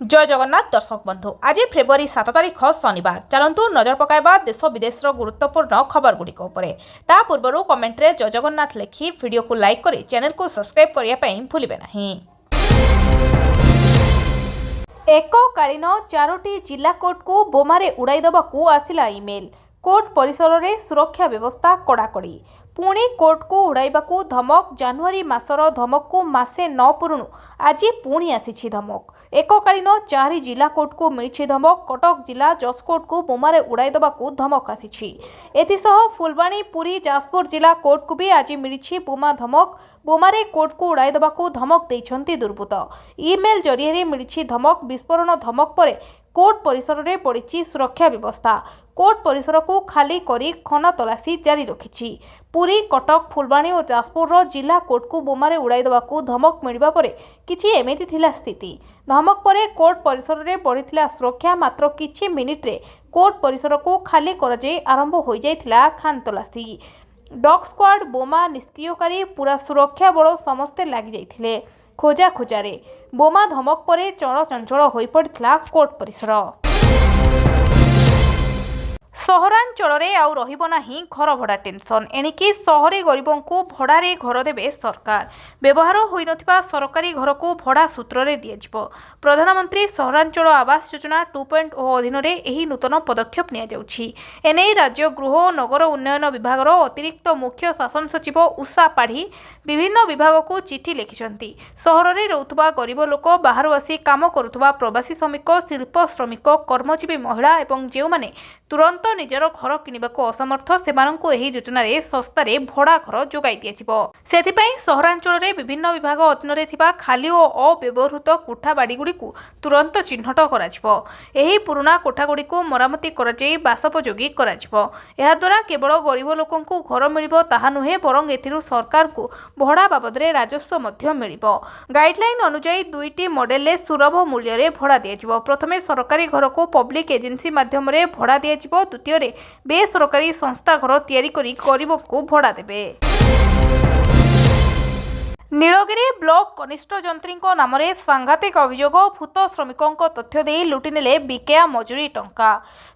जय जगन्नाथ दर्शक बंधु आज फेब्रुआरी 7 तारिख शनिवार चलतु नजर पकाइबा देश विदेशर गुरुत्वपूर्ण खबर गुड़िक ता पूर्व कमेंट रे जय जगन्नाथ लिखि वीडियो को लाइक करी चैनल को सब्सक्राइब करने भूलिबे नहीं। एककालीन 4टी जिला कोर्ट को बोमारे उड़ाई देवाकू आसिला इमेल। कोर्ट परिसर में सुरक्षा व्यवस्था कड़ाकड़ी। पुणी कोर्ट को उड़ाइबाकू धमक। जानुआरी मासर धमक को मासे न पुरुणु आज पुणी आसी धमक। एककालीन 4 जिला कोर्ट को मिली धमक। कटक जिला जज कोर्ट को बोमारे उड़ाई देवाकू धमक आसी। एथिसह फुलबाणी पुरी जाजपुर जिला कोर्ट को भी आज मिली बोमा धमक। बोमारे कोर्ट को उड़ाई देवाकू धमक देइछंती दुर्बृत्त। इमेल जरिए मिली धमक। विस्फोरण धमक पर कोर्ट परिसर में पड़ी सुरक्षा व्यवस्था। कोर्ट परिसर को खाली करी खन तलासी जारी रखी। पुरी कटक फुलबाणी और जाजपुर जिला कोर्ट को बोमारे उड़ाई देवाकू धमक मिलवा पर किछि एमिति थिला स्थिति। धमक पर कोर्ट परिसर में बढ़िथिला सुरक्षा। मात्र किछि मिनिट रे कोर्ट परिसर को खाली कराई आरंभ हो जाइथिला खान तलासी। डॉग स्क्वाड बोमा निष्क्रियकारी पूरा सुरक्षा बल समस्ते लगी जाइथिले खोजा खोजारे। बोमा धमक पर चलचंचल हो पड़ता कोर्ट परिसर। सहरांचल आउ रहिबो नाही घर भड़ा टेंशन। एणिकी सहरी गरीबों को भड़ारे घर देवे सरकार। व्यवहार होई नथिबा सरकारी घर को भड़ा सूत्र रे दियाजिबो। प्रधानमंत्री सहरांचल आवास योजना 2.0 अधीन रे एही नूतन पदक्षेप निया जाउछि। एनै राज्य गृह और नगर उन्नयन विभाग अतिरिक्त मुख्य शासन सचिव उषा पाढ़ी विभिन्न विभाग को चिठी लिखिछंती। सहर रे रहउथबा गरीब लोक, बाहर आसी काम करुथबा प्रवासी श्रमिक, शिल्प श्रमिक, कर्मजीवी महिला एवं जेउ माने तुरंत निजर घर किनिबाको असमर्थ सेमानंकु एही योजनारे सस्तारे भड़ा घर जोगाई दियाजिबो। सेथिपई सहरांचल रे विभिन्न विभाग अधीन रे थिबा खाली और अव्यवहृत कोठा बाड़ीगुड़िकु तुरंत चिन्हट कराजिबो। एही पुराना कोठागुड़िकु मरामती कराई बासोपयोगी कराजिबो। एहा द्वारा केवल गरीब लोकंकु घर मिलिबो ताहा नुहे, बरं एथिरु सरकार को भड़ा बाबदरे राजस्व मध्य मिलिबो। गाइडलाइन अनुसार 2टी मॉडेल ले सुलभ मूल्य रे भड़ा दियाजिबो। प्रथमे सरकारी घर को पब्लिक एजेंसी माध्यम रे भड़ा दियाजिबो। द्वितीय रे बेसरकारी संस्था घर तैयारी करी गरीब को भड़ा देबे। नीलगिरी ब्लॉक कनिष्ठ जंत्री नाम सांघातिक अभियोग। भूत श्रमिकों तथ्य दे लुटिनेले बिकेया मजूरी टंका।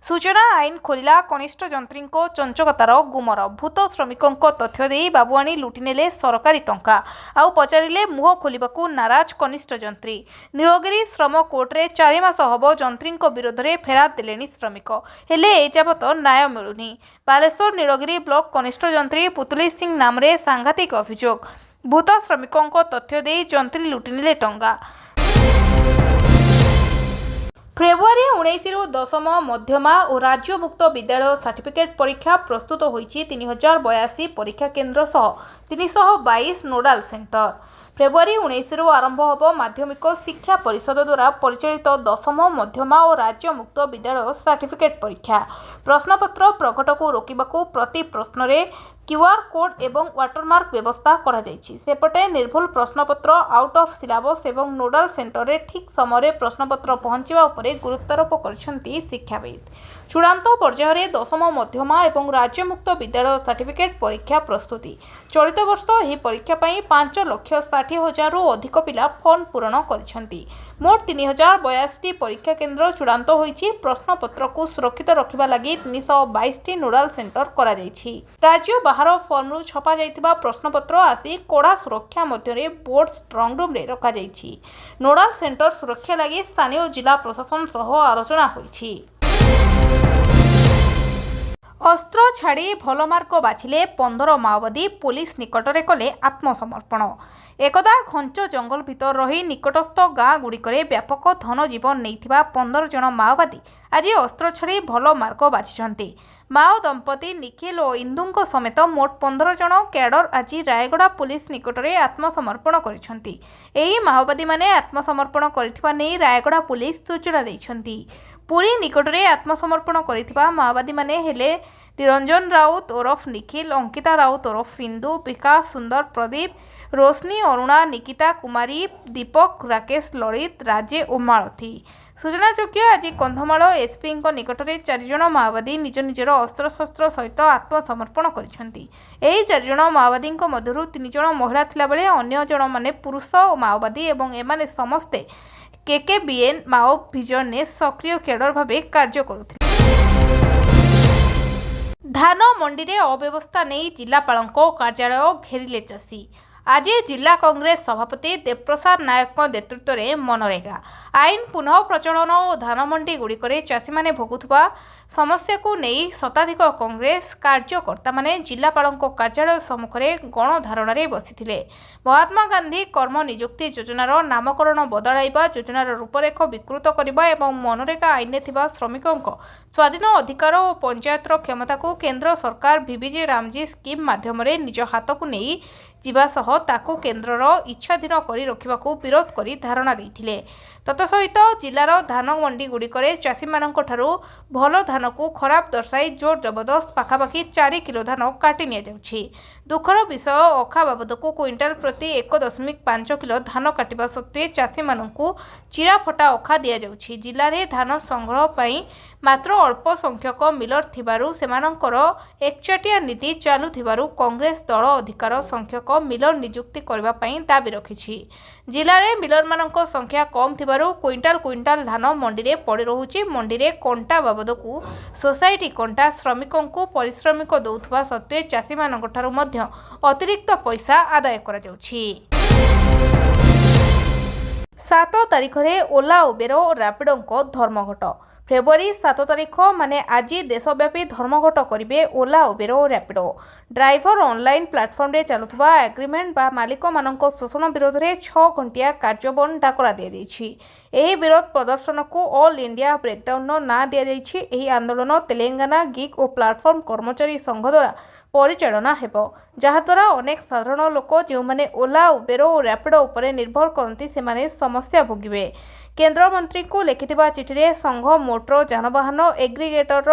सूचना आईन खोलिला कनिष्ठ जंत्री चंचकतार गुमर। भूत श्रमिकों तथ्य दे बाबुआणी लुटिनेले सरकारी टंका। आउ पचारिले मुह खोलिबाकू नाराज कनिष्ठ जंत्री। नीलगिरी श्रम कोर्टे 4 मास हब जंत्री विरोध में फेराद देलेनी श्रमिक, हेले एजाबत न्याय मिलुनी। बालेश्वर नीलगिरी ब्लॉक कनिष्ठ जंत्री पुतुली सिंह नाम सांघातिक अभियोग। भूत श्रमिकों तथ्य दे जंत्री लुटिनेले टंका। फेब्रुआरी 19 रु 10 मध्यमा और राज्य मुक्त विद्यालय सर्टिफिकेट परीक्षा प्रस्तुत होईछि 3082 परीक्षा केन्द्र सह 322 नोडाल सेंटर। फेब्रुआरी 19 रु आरंभ होब माध्यमिक शिक्षा परिषद द्वारा परिचालित 10म मध्यमा और राज्य मुक्त विद्यालय सर्टिफिकेट परीक्षा। प्रश्नपत्र प्रकट को रोकबाकू प्रति प्रश्न रे क्यूआर कोड एवं वाटरमार्क व्यवस्था करा जायछि। सेपटे निर्भुल प्रश्नपत्र, आउट ऑफ सिलेबस एवं नोडाल सेंटर रे ठीक समय प्रश्नपत्र पहुंचवा उपरे गुरुत्वारोप करछंती शिक्षाविद। चूड़ांत पर्यायर 10म मध्यमा एवं राज्य मुक्त विद्यालय सर्टिफिकेट परीक्षा प्रस्तुति। चलित वर्ष यह परीक्षा पाई 5,60,000 रु अधिक पिला फॉर्म पूरण करिसेंती। मोट 3082 परीक्षा केन्द्र चूड़ांत होईछि। प्रश्नपत्र को सुरक्षित रखिबा लागि 322 नोडाल सेंटर करा जायछि। राज्य बाहर फॉर्म रु छपा जाइतिबा प्रश्नपत्र आसी कड़ा सुरक्षा मध्य बोर्ड स्ट्रंग रूम रे रखा जायछि। नोडाल सेंटर सुरक्षा लागि स्थानीय जिला प्रशासन सह आलोचना होईछि। अस्त्र छाड़ी भल मार्ग बाछिले 15 माओवादी। पुलिस निकटरे कले आत्मसमर्पण। एकदा घंच जंगल भितर रही निकटस्थ गाँ गुड़िकरे व्यापक धन जीवन नैथिबा 15 जन माओवादी आज अस्त्र छाड़ी भल मार्ग बाछिछंती। माओ दंपति निखिल और इंदुंको समेत मोट 15 जन कैडर आज रायगड़ा पुलिस निकटरे आत्मसमर्पण करिसेंती। एही माओवादी माने आत्मसमर्पण करिथिबा नै रायगड़ा पुलिस सूचना दैछंती। पुरी निकटरे आत्मसमर्पण करिथिबा माओवादी माने हेले निरंजन राउत ओरफ निखिल, अंकिता राउत ओरफ इंदु, विकास सुंदर, प्रदीप, रोशनी, अरुणा, निकिता कुमारी, दीपक, राकेश, ललित, राजे और मालती। सूचनायोग्य आज कंधमाल एसपी निकट में 4 जन माओवादी निज निजर अस्त्रशस्त्र सहित आत्मसमर्पण करिसेंती। एही 4 जन माओवादी मध्यरु 3 जन महिला थिला बेले अन्य जन माने पुरुष माओवादी एवं एमाने समस्ते केकेबीएन माओ ଭିଜନରେ ସକ୍ରିୟ କ୍ୟାଡର ଭାବେ କାର୍ଯ୍ୟ କରୁଥିଲେ। ଧାନ ମଣ୍ଡିରେ ଅବ୍ୟବସ୍ଥା ନେଇ ଜିଲ୍ଲାପାଳଙ୍କ କାର୍ଯ୍ୟାଳୟ ଘେରିଲେ ଚାଷୀ। ଆଜି ଜିଲ୍ଲା କଂଗ୍ରେସ ସଭାପତି ଦେବପ୍ରସାଦ ନାୟକଙ୍କ ନେତୃତ୍ୱରେ ମନରେଗା ଆଇନ ପୁନଃ ପ୍ରଚଳନ ଓ ଧାନ ମଣ୍ଡିଗୁଡ଼ିକରେ ଚାଷୀମାନେ ଭୋଗୁଥିବା ସମସ୍ୟାକୁ ନେଇ ଶତାଧିକ କଂଗ୍ରେସ କାର୍ଯ୍ୟକର୍ତ୍ତାମାନେ ଜିଲ୍ଲାପାଳଙ୍କ କାର୍ଯ୍ୟାଳୟ ସମ୍ମୁଖରେ ଗଣଧାରଣାରେ ବସିଥିଲେ। ମହାତ୍ମା ଗାନ୍ଧୀ କର୍ମ ନିଯୁକ୍ତି ଯୋଜନାର ନାମକରଣ ବଦଳାଇବା, ଯୋଜନାର ରୂପରେଖ ବିକୃତ କରିବା ଏବଂ ମନରେଗା ଆଇନରେ ଥିବା ଶ୍ରମିକଙ୍କ ସ୍ୱାଧୀନ ଅଧିକାର ଓ ପଞ୍ଚାୟତର କ୍ଷମତାକୁ କେନ୍ଦ୍ର ସରକାର ଭିବିଜି ରାମଜୀ ସ୍କିମ୍ ମାଧ୍ୟମରେ ନିଜ ହାତକୁ ନେଇ ଯିବା ସହ ତାକୁ କେନ୍ଦ୍ରର ଇଚ୍ଛାଧୀନ କରି ରଖିବାକୁ ବିରୋଧ କରି ଧାରଣା ଦେଇଥିଲେ। ତତ୍ସହିତ ଜିଲ୍ଲାର ଧାନ ମଣ୍ଡିଗୁଡ଼ିକରେ ଚାଷୀମାନଙ୍କଠାରୁ ଭଲ ଧାନକୁ ଖରାପ ଦର୍ଶାଇ ଜୋର ଜବରଦସ୍ତ ପାଖାପାଖି 4 କିଲୋ ଧାନ କାଟି ନିଆଯାଉଛି। ଦୁଃଖର ବିଷୟ, ଅଖା ବାବଦକୁ କ୍ୱିଣ୍ଟାଲ ପ୍ରତି 1.5 କିଲୋ ଧାନ କାଟିବା ସତ୍ତ୍ୱେ ଚାଷୀମାନଙ୍କୁ ଚିରାଫଟା ଅଖା ଦିଆଯାଉଛି। ଜିଲ୍ଲାରେ ଧାନ ସଂଗ୍ରହ ପାଇଁ ମାତ୍ର ଅଳ୍ପ ସଂଖ୍ୟକ ମିଲର ଥିବାରୁ ସେମାନଙ୍କର ଏକଚାଟିଆ ନୀତି ଚାଲୁଥିବାରୁ କଂଗ୍ରେସ ଦଳ ଅଧିକାର ସଂଖ୍ୟକ ମିଲର ନିଯୁକ୍ତି କରିବା ପାଇଁ ଦାବି ରଖିଛି। ଜିଲ୍ଲାରେ ମିଲରମାନଙ୍କ ସଂଖ୍ୟା କମ୍ ଥିବାରୁ କ୍ୱିଣ୍ଟାଲ ଧାନ ମଣ୍ଡିରେ ପଡ଼ି ରହୁଛି। ମଣ୍ଡିରେ କଣ୍ଟା ବାବଦକୁ ସୋସାଇଟି କଣ୍ଟା ଶ୍ରମିକଙ୍କୁ ପାରିଶ୍ରମିକ ଦେଉଥିବା ସତ୍ତ୍ୱେ ଚାଷୀମାନଙ୍କଠାରୁ ମଧ୍ୟ ଅତିରିକ୍ତ ପଇସା ଆଦାୟ କରାଯାଉଛି। 7 ତାରିଖରେ ଓଲା, ଉବେର ଓ ରାପିଡୋଙ୍କ ଧର୍ମଘଟ। ଫେବୃଆରୀ 7 ତାରିଖ ମାନେ ଆଜି ଦେଶବ୍ୟାପୀ ଧର୍ମଘଟ କରିବେ ଓଲା, ଉବେର ଓ ରାପିଡୋ। ଡ୍ରାଇଭର ଅନଲାଇନ୍ ପ୍ଲାଟଫର୍ମରେ ଚାଲୁଥିବା ଏଗ୍ରିମେଣ୍ଟ ବା ମାଲିକମାନଙ୍କ ଶୋଷଣ ବିରୋଧରେ 6 ଘଣ୍ଟିଆ କାର୍ଯ୍ୟବନ୍ଦ ଡାକରା ଦିଆଯାଇଛି। ଏହି ବିରୋଧ ପ୍ରଦର୍ଶନକୁ ଅଲ୍ ଇଣ୍ଡିଆ ବ୍ରେକ୍ଡାଉନ୍ର ନାଁ ଦିଆଯାଇଛି। ଏହି ଆନ୍ଦୋଳନ ତେଲେଙ୍ଗାନା ଗିଗ୍ ଓ ପ୍ଲାଟଫର୍ମ କର୍ମଚାରୀ ସଂଘ ଦ୍ୱାରା ପରିଚାଳନା ହେବ, ଯାହାଦ୍ୱାରା ଅନେକ ସାଧାରଣ ଲୋକ ଯେଉଁମାନେ ଓଲା, ଉବେର ଓ ରାପିଡୋ ଉପରେ ନିର୍ଭର କରନ୍ତି ସେମାନେ ସମସ୍ୟା ଭୋଗିବେ। କେନ୍ଦ୍ରମନ୍ତ୍ରୀଙ୍କୁ ଲେଖିଥିବା ଚିଠିରେ ସଂଘ ମୋଟର ଯାନବାହନ ଏଗ୍ରିଗେଟରର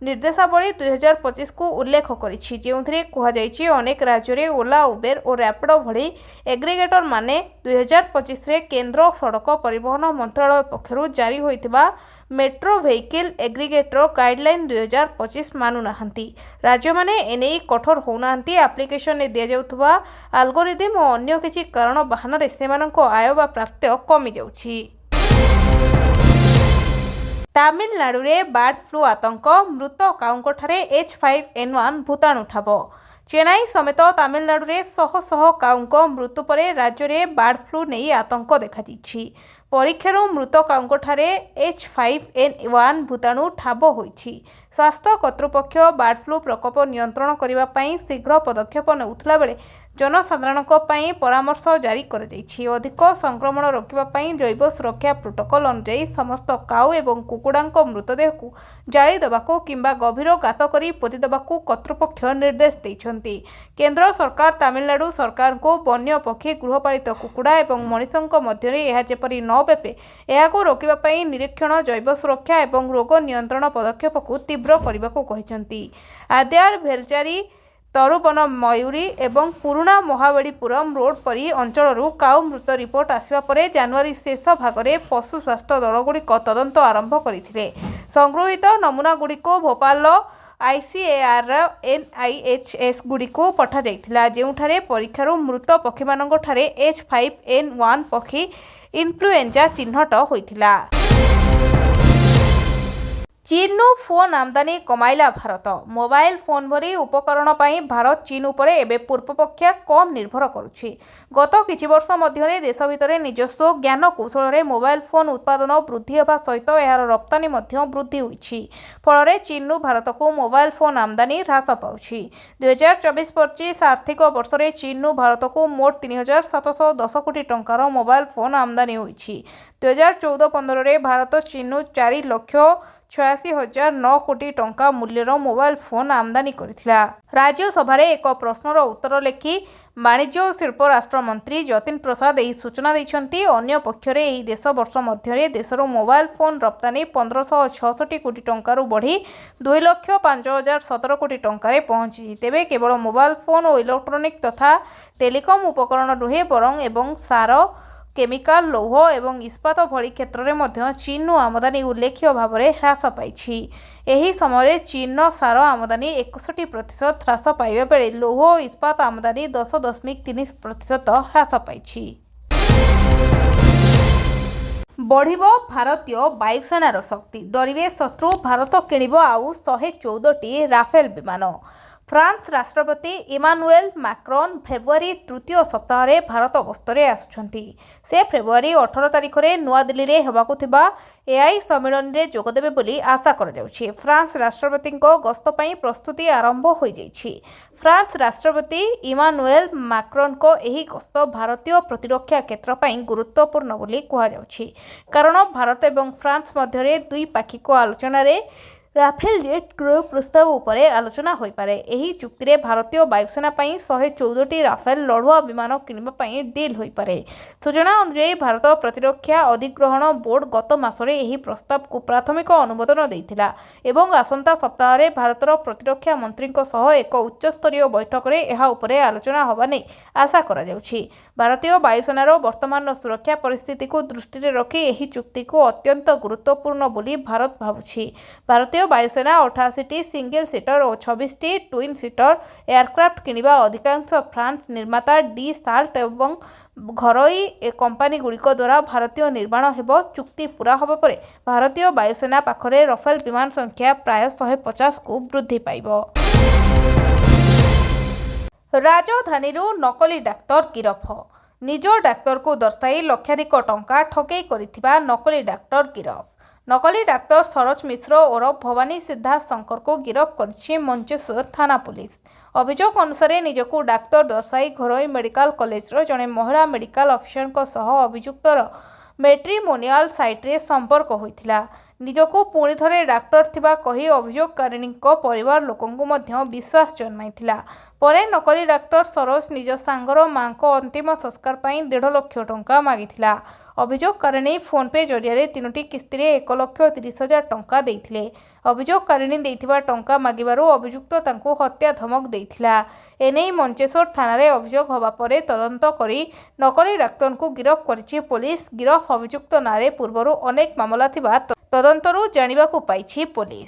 ନିର୍ଦ୍ଦେଶାବଳୀ 2025କୁ ଉଲ୍ଲେଖ କରିଛି, ଯେଉଁଥିରେ କୁହାଯାଇଛି ଅନେକ ରାଜ୍ୟରେ ଓଲା, ଉବେର ଓ ରାପିଡୋ ଭଳି ଏଗ୍ରିଗେଟରମାନେ 2025ରେ କେନ୍ଦ୍ର ସଡ଼କ ପରିବହନ ମନ୍ତ୍ରଣାଳୟ ପକ୍ଷରୁ ଜାରି ହୋଇଥିବା ମେଟ୍ରୋ ଭେହିକିଲ୍ ଏଗ୍ରିଗେଟର ଗାଇଡଲାଇନ୍ 2025 ମାନୁନାହାନ୍ତି। ରାଜ୍ୟମାନେ ଏନେଇ କଠୋର ହେଉନାହାନ୍ତି। ଆପ୍ଲିକେସନରେ ଦିଆଯାଉଥିବା ଆଲଗୋରିଦିମ୍ ଓ ଅନ୍ୟ କିଛି କାରଣ ବାହାନାରେ ସେମାନଙ୍କ ଆୟ ବା ପ୍ରାପ୍ୟ କମିଯାଉଛି। ତାମିଲନାଡୁରେ ବାର୍ଡ ଫ୍ଲୁ ଆତଙ୍କ, ମୃତ କାଉଙ୍କଠାରେ H5N1 ଭୂତାଣୁ ଠାବ। ଚେନ୍ନାଇ ସମେତ ତାମିଲନାଡୁରେ ଶହ ଶହ କାଉଙ୍କ ମୃତ୍ୟୁ ପରେ ରାଜ୍ୟରେ ବାର୍ଡ ଫ୍ଲୁ ନେଇ ଆତଙ୍କ ଦେଖାଦେଇଛି। ପରୀକ୍ଷାରୁ ମୃତ କାଉଙ୍କଠାରେ H5N1 ଭୂତାଣୁ ଠାବ ହୋଇଛି। ସ୍ୱାସ୍ଥ୍ୟ କର୍ତ୍ତୃପକ୍ଷ ବାର୍ଡ ଫ୍ଲୁ ପ୍ରକୋପ ନିୟନ୍ତ୍ରଣ କରିବା ପାଇଁ ଶୀଘ୍ର ପଦକ୍ଷେପ ନେଉଥିଲା ବେଳେ ଜନସାଧାରଣଙ୍କ ପାଇଁ ପରାମର୍ଶ ଜାରି କରାଯାଇଛି। ଅଧିକ ସଂକ୍ରମଣ ରୋକିବା ପାଇଁ ଜୈବ ସୁରକ୍ଷା ପ୍ରୋଟୋକଲ ଅନୁଯାୟୀ ସମସ୍ତ କାଉ ଏବଂ କୁକୁଡ଼ାଙ୍କ ମୃତଦେହକୁ ଜାଳି ଦେବାକୁ କିମ୍ବା ଗଭୀର ଗାତ କରି ପୋତି ଦେବାକୁ କର୍ତ୍ତୃପକ୍ଷ ନିର୍ଦ୍ଦେଶ ଦେଇଛନ୍ତି। କେନ୍ଦ୍ର ସରକାର ତାମିଲନାଡୁ ସରକାରଙ୍କୁ ବନ୍ୟ ପକ୍ଷୀ, ଗୃହପାଳିତ କୁକୁଡ଼ା ଏବଂ ମଣିଷଙ୍କ ମଧ୍ୟରେ ଏହା ଯେପରି ନ ବ୍ୟାପେ ଏହାକୁ ରୋକିବା ପାଇଁ ନିରୀକ୍ଷଣ, ଜୈବ ସୁରକ୍ଷା ଏବଂ ରୋଗ ନିୟନ୍ତ୍ରଣ ପଦକ୍ଷେପକୁ ତୀବ୍ର କରିବାକୁ କହିଛନ୍ତି। ଆଦ୍ୟାର, ଭେଲଚାରୀ, ତରୁବନ ମୟୁରୀ ଏବଂ ପୁରୁଣା ମହାବେଳିପୁରମ ରୋଡ୍ ପରି ଅଞ୍ଚଳରୁ କାଉ ମୃତ ରିପୋର୍ଟ ଆସିବା ପରେ ଜାନୁଆରୀ ଶେଷ ଭାଗରେ ପଶୁ ସ୍ୱାସ୍ଥ୍ୟ ଦଳଗୁଡ଼ିକ ତଦନ୍ତ ଆରମ୍ଭ କରିଥିଲେ। ସଂଗୃହୀତ ନମୁନାଗୁଡ଼ିକୁ ଭୋପାଳର ICARର NIHS ଗୁଡ଼ିକୁ ପଠାଯାଇଥିଲା, ଯେଉଁଠାରେ ପରୀକ୍ଷାରୁ ମୃତ ପକ୍ଷୀମାନଙ୍କଠାରେ H5N1 ପକ୍ଷୀ ଇନ୍ଫ୍ଲୁଏଞ୍ଜା ଚିହ୍ନଟ ହୋଇଥିଲା। ଚୀନରୁ ଫୋନ୍ ଆମଦାନୀ କମାଇଲା ଭାରତ। ମୋବାଇଲ ଫୋନ୍ ଭଳି ଉପକରଣ ପାଇଁ ଭାରତ ଚୀନ ଉପରେ ଏବେ ପୂର୍ବପକ୍ଷିଆ କମ୍ ନିର୍ଭର କରୁଛି। ଗତ କିଛି ବର୍ଷ ମଧ୍ୟରେ ଦେଶ ଭିତରେ ନିଜସ୍ୱ ଜ୍ଞାନ କୌଶଳରେ ମୋବାଇଲ ଫୋନ୍ ଉତ୍ପାଦନ ବୃଦ୍ଧି ହେବା ସହିତ ଏହାର ରପ୍ତାନି ମଧ୍ୟ ବୃଦ୍ଧି ହୋଇଛି। ଫଳରେ ଚୀନରୁ ଭାରତକୁ ମୋବାଇଲ ଫୋନ୍ ଆମଦାନୀ ହ୍ରାସ ପାଉଛି। 2024-25 ଆର୍ଥିକ ବର୍ଷରେ ଚୀନରୁ ଭାରତକୁ ମୋଟ 3,710 କୋଟି ଟଙ୍କାର ମୋବାଇଲ ଫୋନ୍ ଆମଦାନୀ ହୋଇଛି। 2014-15ରେ ଭାରତ ଚୀନରୁ 4,86,009 କୋଟି ଟଙ୍କା ମୂଲ୍ୟର ମୋବାଇଲ ଫୋନ୍ ଆମଦାନୀ କରିଥିଲା। ରାଜ୍ୟସଭାରେ ଏକ ପ୍ରଶ୍ନର ଉତ୍ତର ଲେଖି ବାଣିଜ୍ୟ ଓ ଶିଳ୍ପ ରାଷ୍ଟ୍ରମନ୍ତ୍ରୀ ଯତୀନ ପ୍ରସାଦ ଏହି ସୂଚନା ଦେଇଛନ୍ତି। ଅନ୍ୟ ପକ୍ଷରେ ଏହି ବର୍ଷ ମଧ୍ୟରେ ଦେଶରୁ ମୋବାଇଲ ଫୋନ୍ ରପ୍ତାନି 1,566 କୋଟି ଟଙ୍କାରୁ ବଢ଼ି 2,05,017 କୋଟି ଟଙ୍କାରେ ପହଞ୍ଚିଛି। ତେବେ କେବଳ ମୋବାଇଲ ଫୋନ୍ ଓ ଇଲେକ୍ଟ୍ରୋନିକ୍ ତଥା ଟେଲିକମ୍ ଉପକରଣ ନୁହେଁ ବରଂ ଏବଂ ସାର, କେମିକାଲ, ଲୌହ ଏବଂ ଇସ୍ପାତ ଭଳି କ୍ଷେତ୍ରରେ ମଧ୍ୟ ଚୀନରୁ ଆମଦାନୀ ଉଲ୍ଲେଖୀୟ ଭାବରେ ହ୍ରାସ ପାଇଛି। ଏହି ସମୟରେ ଚୀନର ସାର ଆମଦାନୀ 61% ହ୍ରାସ ପାଇବା ବେଳେ ଲୌହ ଓ ଇସ୍ପାତ ଆମଦାନୀ 10.3% ହ୍ରାସ ପାଇଛି। बढ़िबो भारतीय वायुसेनार शक्ति डरिवे शत्रु भारत किणिब आउ 114टी राफेल विमान। फ्रांस राष्ट्रपति इमानुएल मैक्रोन फेब्रुआरी तृतीय सप्ताह भारत गस्तरे आसुछंती। से फेब्रुआरी 18 तारिख में नुआदिल्ली में हेबाकु थिबा एआई सम्मेलन में जोगदेबे बोली आशा करा जाउछि। फ्रांस राष्ट्रपति गस्त पई प्रस्तुति आरंभ हो जाइछि। फ्रांस राष्ट्रपति इमानुएल मैक्रोन को एही गस्त भारतीय प्रतिरक्षा क्षेत्र पई गुरुत्वपूर्ण बोली कहा जाउछि, कारण भारत एवं फ्रांस मध्य द्विपाक्षिक आलोचना रे राफेल जेट क्रय प्रस्ताव उपरे आलोचना हो पारे। एही चुक्ति रे भारतीय वायुसेना पई 114टी राफेल लड़ुआ विमान किनिबा पई डील हो पारे। सूचना अनुसार भारत प्रतिरक्षा अधिग्रहण बोर्ड गत मासरे एही प्रस्ताव को प्राथमिक अनुमोदन देइथिला एवं आसंता सप्ताह रे भारतर प्रतिरक्षा मंत्री सह एक उच्चस्तरीय बैठक रे एहा उपरे आलोचना होबा नै आशा करा जाउछि। भारतीय वायुसेनार वर्तमान सुरक्षा परिस्थिति को दृष्टि रे रखी एही चुक्ति को अत्यंत गुरुत्वपूर्ण बोली भारत भाबुछि। भारतीय वायुसेना 88टी सिंगल सीटर और 26टी ट्विन सीटर एयरक्राफ्ट किनिबा अधिकांश फ्रांस निर्माता डी साल्ट एवं घरोई कंपानी गुड़िक द्वारा भारतीय निर्माण हेब। चुक्ति पूरा होबा परे भारतीय वायुसेना पाखरे राफेल विमान संख्या प्राय 150 को वृद्धि पाइब। राजधानी नकली डाक्तर गिरफ। निज डाक्तर को दर्शाई लक्षाधिक टंका ठकेई करिथिबा नकली डाक्तर गिरफ। नकली डाक्तर सरोज मिश्र ओरफ भवानी सिद्धार्थ शंकर को गिरफ कर मंचेश्वर थाना पुलिस। अभियोग अनुसार निजको डाक्तर दर्शाई घरोई मेडिकल कॉलेजर जड़े महिला मेडिकल अफिसर अभियुक्तर मैट्रिमोनियल साइट्रे संपर्क होइथिला। निजको पुणी थरे डाक्तर थिबा कही अभियोगकारिणी परिवार लोकंकु मध्य विश्वास जन्माइथिला। परे नकली डाक्तर सरोज निज सांगर मां को अंतिम संस्कार पई 1.5 लाख टंका मागिथिला। अभियोगकारिणी फोन पे जरिया 3टी किस्ती 1,30,000 टंका देइथिले। अभियोगकारिणी देइथिबा टंका मागिबारु अभियुक्त तांकु हत्या धमक देइथिला। एने मंचेश्वर थाना रे अभियोग होबा परे तदंत करी नकली डाक्तर को गिरफ करिछि पुलिस। गिरफ अभियुक्त नारे पूर्वरु अनेक मामला थिबा तदंतरु जानिबाकु पाइछि पुलिस।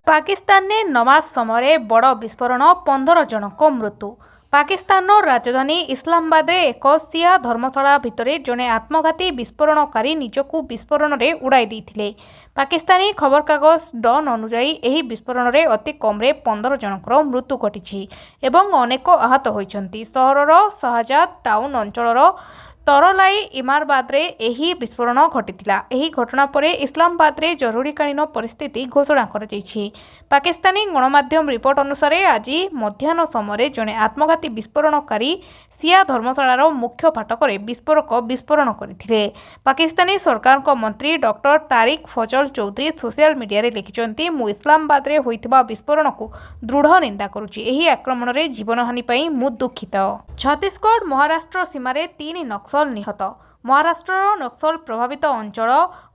पाकिस्तान ने नमाज समय बड़ विस्फोरण 15 जनक मृत्यु। पाकिस्तान राजधानी इस्लामाबाद रे एक सिया धर्मशाला भितरे जने आत्मघाती विस्फोरणकारी निजकू विस्फोरण रे उड़ाई देइथिले। पाकिस्तानी खबर कागज डन अनुसार एही विस्फोरण रे अति कम रे 15 जनकर मृत्यु घटिछि एवं अनेक आहत होइछन्ति। सहरर शाहजाद टाउन अंचलर तरलाई इमारबाद रे एही विस्फोरण घटिथिला। एही घटना परे इस्लामाबाद रे जरूरीकालीन परिस्थिति घोषणा कर जाइछि। पाकिस्तानी गणमाध्यम रिपोर्ट अनुसार आज मध्याह्न समय जने आत्मघाती विस्फोरणकारी सिया धर्मशालार मुख्य फाटक विस्फोरक विस्फोरण करथिले। पाकिस्तानी सरकार को मंत्री डॉक्टर तारिक फजल चौधरी सोशल मीडिया रे लिखिचंती, मु इस्लामाबाद रे होइथिबा विस्फोरण को दृढ़ निंदा करुछि। एही आक्रमण रे जीवनहानि पई मु दुखित। छत्तीसगढ़ महाराष्ट्र सीमारे 3 नक्सल निहत। महाराष्ट्र नक्सल प्रभावित अंचल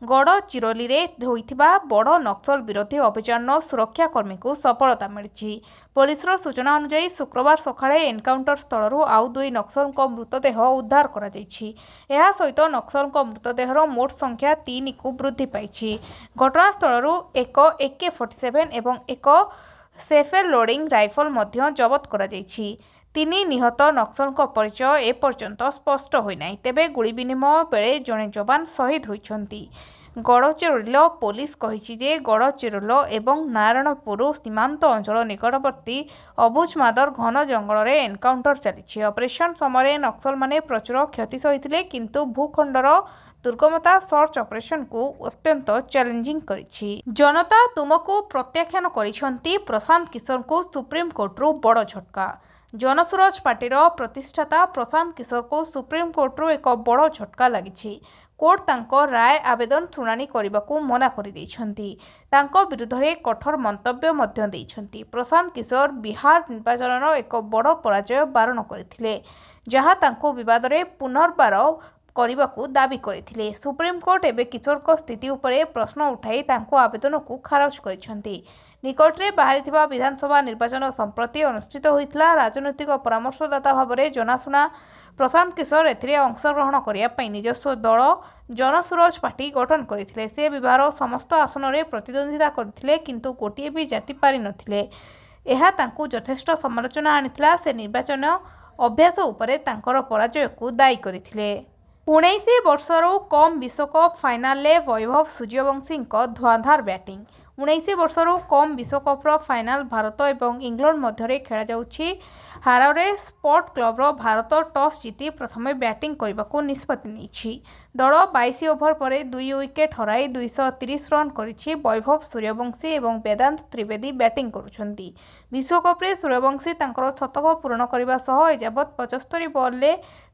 गड़चिरोली रे होइथिबा बड़ नक्सल विरोधी अभियान सुरक्षाकर्मी को सफलता मिली। पुलिस सूचना अनुसार शुक्रवार सकाळे एनकाउंटर स्थलरू आउ 2 नक्सल मृतदेह उद्धार करा जाइछि। एहा सहित नक्सल मृतदेहर मोट संख्या 3 को वृद्धि पाइछि। घटनास्थलरू एक AK-47 एवं एक सेफेल लोडिंग राइफल मध्य जबत करा जाइछि। 3 निहत नक्सल परिचय एपर्यंत स्पष्ट होइनाई। तेबे गुली विनिमय बेले जड़े जवान शहीद होइछन्ति। गड़चिरोली पुलिस कहिछि जे गड़चिरोली एवं नारायणपुर सीमांत अंचल निकटवर्ती अबुझमादर घन जंगल रे एनकाउंटर चली। ऑपरेशन समय नक्सल माने प्रचुर क्षति सहिथिले, किंतु भूखंडर दुर्गमता सर्च ऑपरेशन को अत्यंत चैलेंजिंग करिछि। जनता तुमको प्रत्याख्यान करिसंती प्रशांत किशोर को सुप्रीम कोर्टरू बड़ झटका। जनसुराज पार्टीर प्रतिष्ठाता प्रशांत किशोर को सुप्रीम कोर्टरू एक बड़ झटका लगी। कोर्ट तांको राय आवेदन शुणाणी करने मना कर विरुद्ध में कठोर मंतव्य मध्य देइछन्ति। प्रशांत किशोर बिहार निर्वाचन एक बड़ पराजय बारण करथिले, जहाँ तांको विवाद में पुनर्बार करने को दाबी करथिले। सुप्रीम कोर्ट एवं किशोर को स्थिति उपरे प्रश्न उठाई तांको आवेदन को खारज करिसंति। निकटरे बाहरी विधानसभा निर्वाचन संप्रति अनुष्ठित होइतिला। राजनैतिक परामर्शदाता भाव में जनाशुना प्रशांत किशोर एथिरे अंशग्रहण करने निजस्व दल जनसुराज पार्टी गठन करथिले। से विवाहर समस्त आसन में प्रतिद्वंदिता करथिले, किंतु गोटे भी जाति पारि नथिले। एहा तांकु यथेष्ट समालोचना आनिथिला। से निर्वाचन अभ्यास उपरे तांकर पराजय को दायी करथिले। उन्नीस वर्षरू कम विश्वकप फाइनाल वैभव सूर्यवंशी धुआंधार बैटिंग 19 वर्षरू कम विश्वकप्र फाइनाल भारत और इंग्लैंड मध्य खेल हारे स्पोर्ट क्लब्र भारत टॉस जीति प्रथमे बैटिंग करने को निष्पत्ति नहीं दल 22 ओभर पर 2 विकेट हराई 230 रन करिछि। वैभव सूर्यवंशी और वेदांत त्रिवेदी बैटिंग करुछंती। विश्वकप्रे सूर्यवंशी तांकर शतक पूरण करने सह एजावत 75 बॉल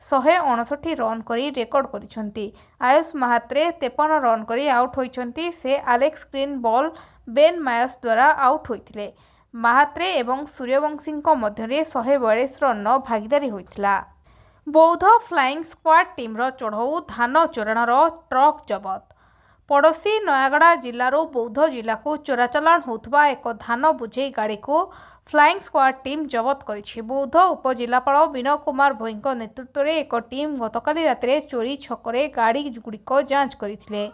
159 रन करी रेकर्ड करिछंती। आयुष महात्रे 53 रन करी आउट होइछंती। से Alex green ball Ben minus द्वारा आउट होइथिले। महात्रे एवं सूर्यवंशी मध्य 142 रन भागीदारी होइथिला। बौद्ध फ्लाइंग स्क्वाड टीम्र चढ़ऊ धान चोराणर ट्रक जबत। पड़ोशी नयागड़ा जिल्लारू बौद्ध जिला को चोराचालाण होउथबा एक धान बुझे गाड़ी को फ्लाइंग स्क्वाड टीम जबत करिछि। बौद्ध उपजिलापाल विनय कुमार भोई नेतृत्व में एक टीम गतकाली रातिरे चोरी छकरे गाड़ी गुड़िक जांच करथिले।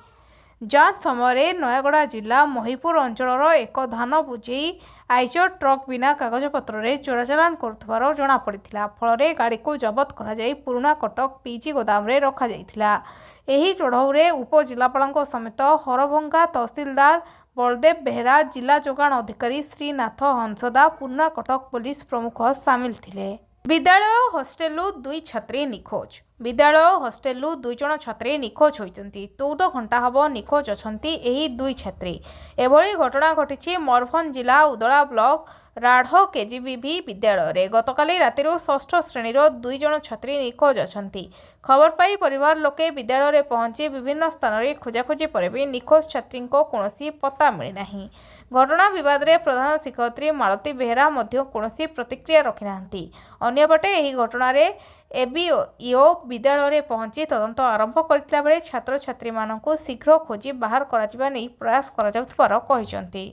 जांच समय नयागड़ा जिला महिपुर अंचलर एक धान बुझे आइचर ट्रक बिना कागजपत्र रे चोराचालाण करुथबार जना पड़िथिला। फल गाड़ी को जबत करा जाई पुराना कटक पीजी गोदाम रे रखा जाइथिला। एही चढ़ऊरे उपजिलापाल समेत हरभंगा तहसीलदार बलदेव बेहरा, जिला जोगाण अधिकारी श्रीनाथ हंसदा, पुराना कटक पुलिस प्रमुख सामिल थिले। विद्यालय हॉस्टेलू 2 छात्री निखोज। विद्यालय हॉस्टेलू 2 जन छात्री निखोज होइचंती। 14 घंटा हब निखोज अछंती एही 2 छात्री। एभली घटना घटिछि मयूरभंज जिला उदला ब्लॉक राढ़ केजीबीवी विद्यालय रे। गतकाली रातिरू 6ष्ठ श्रेणीर 2 जन छात्री निखोज अछंती। खबर पाई परिवार लोके विद्यालय रे पहुंची विभिन्न स्थान रे खोजाखोजी पर भी निखोज छात्री को कोनोसी पता मिली नाही। घटना विवाद रे प्रधान शिक्षयित्री मालती बेहरा मध्य कोनोसी प्रतिक्रिया रखि नाहंती। अन्यपटे एही घटना रे एबीईओ विद्यालय रे पहुंची तदंत आरंभ करथिला बेले छात्र छात्री मानकु शीघ्र खोजी बाहर कराजिबा नै प्रयास करा जाउथबार कहिसंती।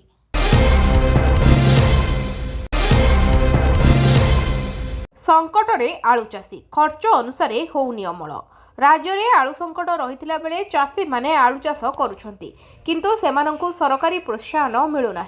संकट रे आलू चाषी खर्च अनुसार होउनी अमल। राज्य में आलू संकट रही बेले चाषी माने आलू चाष करुछंती, किंतु सेमानंकु सरकारी प्रोत्साहन मिलुना।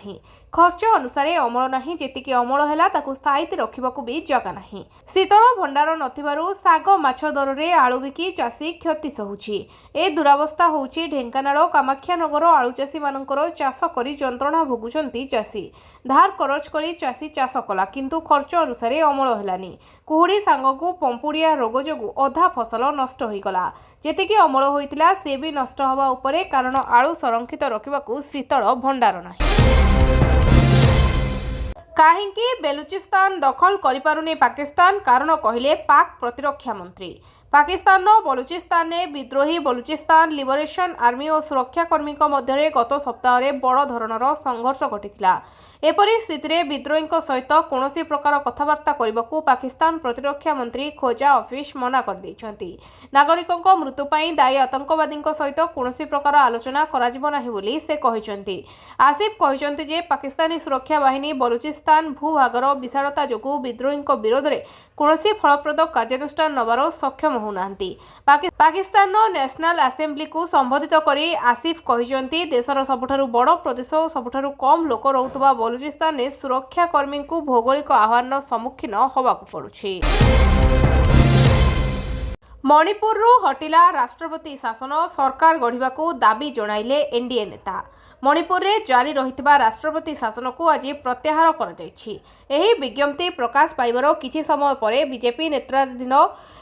खर्च अनुसार अमल नाही। जेतिकी अमल हैला ताकु साइति रखिबाकु भी जगह नाही। शीतल भंडार नथिबारु साग माछ दर रे आलू बिकी चाषी क्षति सहुछि। ए दुरावस्था होउछि ढेंकानाल कामाख्यानगर आलू चाषी मानकर चाष करी जंत्रणा भोगुछंती चाषी। धार करज करी चाषी चाष कला, किंतु खर्च अनुसार अमल हैलानी। कुहुड़ी सांगकु पंपुड़िया रोग जोगु अधा फसल नष्ट होइगला। जेतिकी अमल होइतिला से भी नष्ट हवा उपरे, कारण आलू संरक्षित रखिबाकु शीतल भंडार नाही। काहींकी बेलुचिस्तान दखल करिपारुनी पाकिस्तान, कारण कहिले पाक प्रतिरक्षा मंत्री। पाकिस्तान बलुचिस्तान में विद्रोही बलुचिस्तान लिबरेशन आर्मी और सुरक्षाकर्मी मध्य गत सप्ताह बड़ धरणर संघर्ष घटिथिला। एपरी स्थिति में विद्रोही सहित कौनसी प्रकार कथबार्ता करने को पाकिस्तान प्रतिरक्षा मंत्री खोजा ऑफिस मना कर देइछंती। नागरिकों मृत्यु पर दायी आतंकवादी सहित कौनसी प्रकार आलोचना कराजिबो नाही बोली से कहिसंती। आसिफ कहिसंती जे पाकिस्तानी सुरक्षा बाहिनी बलुचिस्तान भूभागर विशालता जोगु विद्रोही विरोध में कौनसी फलप्रद कार्यानुष्ठान नबार सक्षम होउनांती। पाकिस्तान नेशनल असेंबली को संबोधित करी आसिफ कहिसंती देशर सबुठारु बड़ प्रदेश और सबुठारु कम लोक रहुतबा बलुचिस्तान में सुरक्षाकर्मी को भौगोलिक आह्वान सम्मुखीन होबाकु पड़ुछि। मणिपुर हटिला राष्ट्रपति शासन, सरकार गढ़िबाकू दाबी जणाइले एनडीए नेता। मणिपुर रे जारी रहितबा राष्ट्रपति शासन को आज प्रत्याहार करा जायछि। एही विज्ञप्ति प्रकाश पाइबार किछि समय परे बीजेपी नेतृत्वाधीन